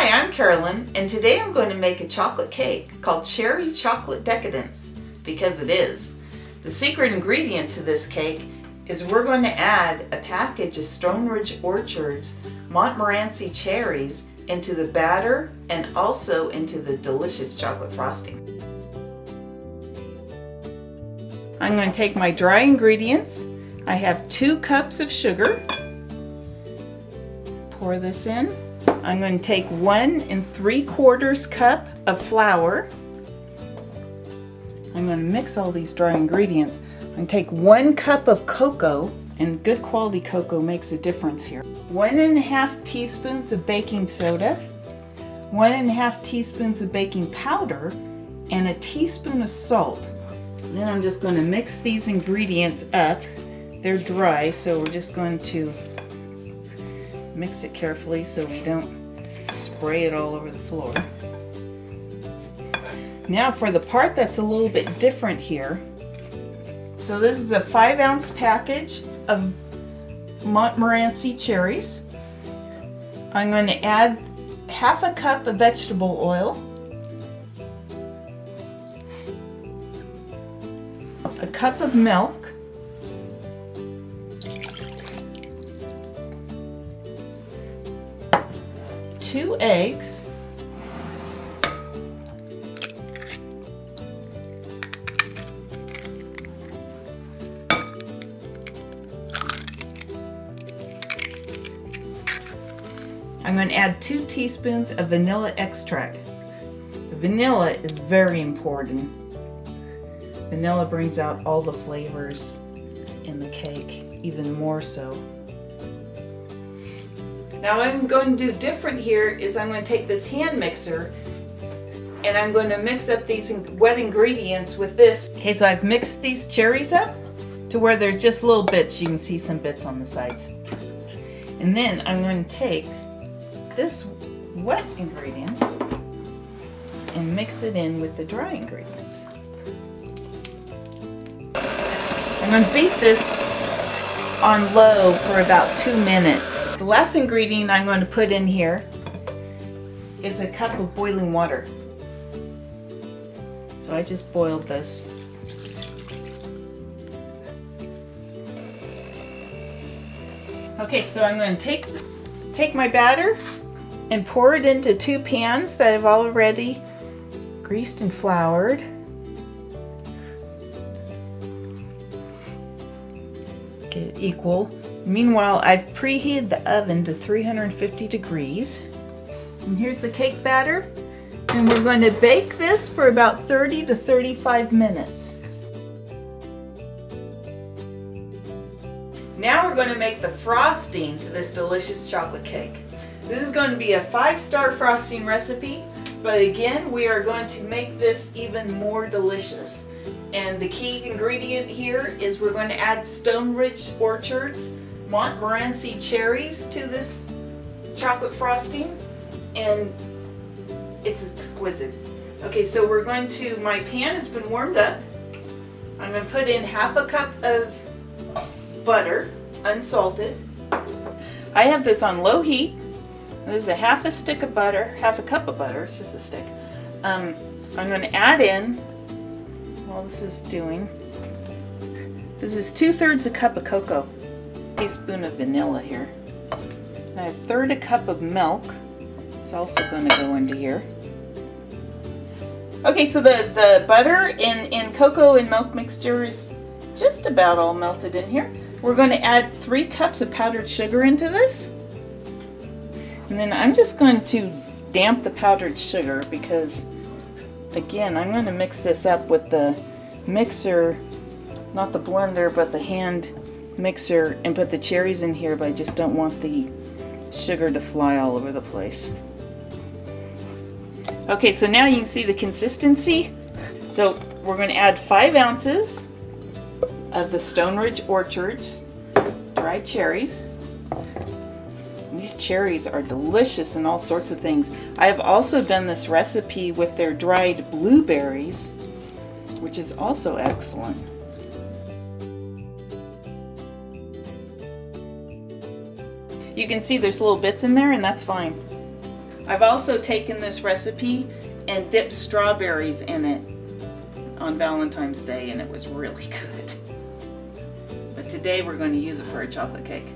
Hi, I'm Carolyn, and today I'm going to make a chocolate cake called Cherry Chocolate Decadence, because it is. The secret ingredient to this cake is we're going to add a package of Stoneridge Orchards Montmorency cherries into the batter and also into the delicious chocolate frosting. I'm going to take my dry ingredients. I have 2 cups of sugar. Pour this in. I'm going to take 1 3/4 cup of flour. I'm going to mix all these dry ingredients. I'm going to take 1 cup of cocoa, and good quality cocoa makes a difference here. 1 1/2 teaspoons of baking soda, 1 1/2 teaspoons of baking powder, and a teaspoon of salt. Then I'm just going to mix these ingredients up. They're dry, so we're just going to mix it carefully so we don't spray it all over the floor. Now for the part that's a little bit different here. So this is a 5-ounce package of Montmorency cherries. I'm going to add 1/2 cup of vegetable oil, a cup of milk, 2 eggs, I'm going to add 2 teaspoons of vanilla extract. The vanilla is very important. Vanilla brings out all the flavors in the cake, even more so. Now what I'm going to do different here is I'm going to take this hand mixer and I'm going to mix up these wet ingredients with this. Okay, so I've mixed these cherries up to where there's just little bits. You can see some bits on the sides. And then I'm going to take this wet ingredients and mix it in with the dry ingredients. I'm going to beat this on low for about 2 minutes. The last ingredient I'm going to put in here is a cup of boiling water. So I just boiled this. Okay, so I'm going to take my batter and pour it into 2 pans that I've already greased and floured. Get it equal. Meanwhile, I've preheated the oven to 350 degrees. And here's the cake batter. And we're going to bake this for about 30 to 35 minutes. Now we're going to make the frosting to this delicious chocolate cake. This is going to be a 5-star frosting recipe, but again, we are going to make this even more delicious. And the key ingredient here is we're going to add Stoneridge Orchards Montmorency cherries to this chocolate frosting, and it's exquisite. Okay, so we're going to, my pan has been warmed up. I'm going to put in 1/2 cup of butter, unsalted. I have this on low heat. This is 1/2 stick of butter, 1/2 cup of butter, it's just a stick. I'm going to add in, while this is doing, this is 2/3 a cup of cocoa, teaspoon of vanilla here. And I have 1/3 cup of milk. It's also going to go into here. Okay, so the butter and cocoa and milk mixture is just about all melted in here. We're going to add 3 cups of powdered sugar into this. And then I'm just going to damp the powdered sugar because, again, I'm going to mix this up with the mixer, not the blender, but the hand mixer, and put the cherries in here, but I just don't want the sugar to fly all over the place. Okay, so now you can see the consistency. So we're going to add 5 ounces of the Stoneridge Orchards dried cherries. These cherries are delicious in all sorts of things. I have also done this recipe with their dried blueberries, which is also excellent. You can see there's little bits in there, and that's fine. I've also taken this recipe and dipped strawberries in it on Valentine's Day, and it was really good. But today we're going to use it for a chocolate cake.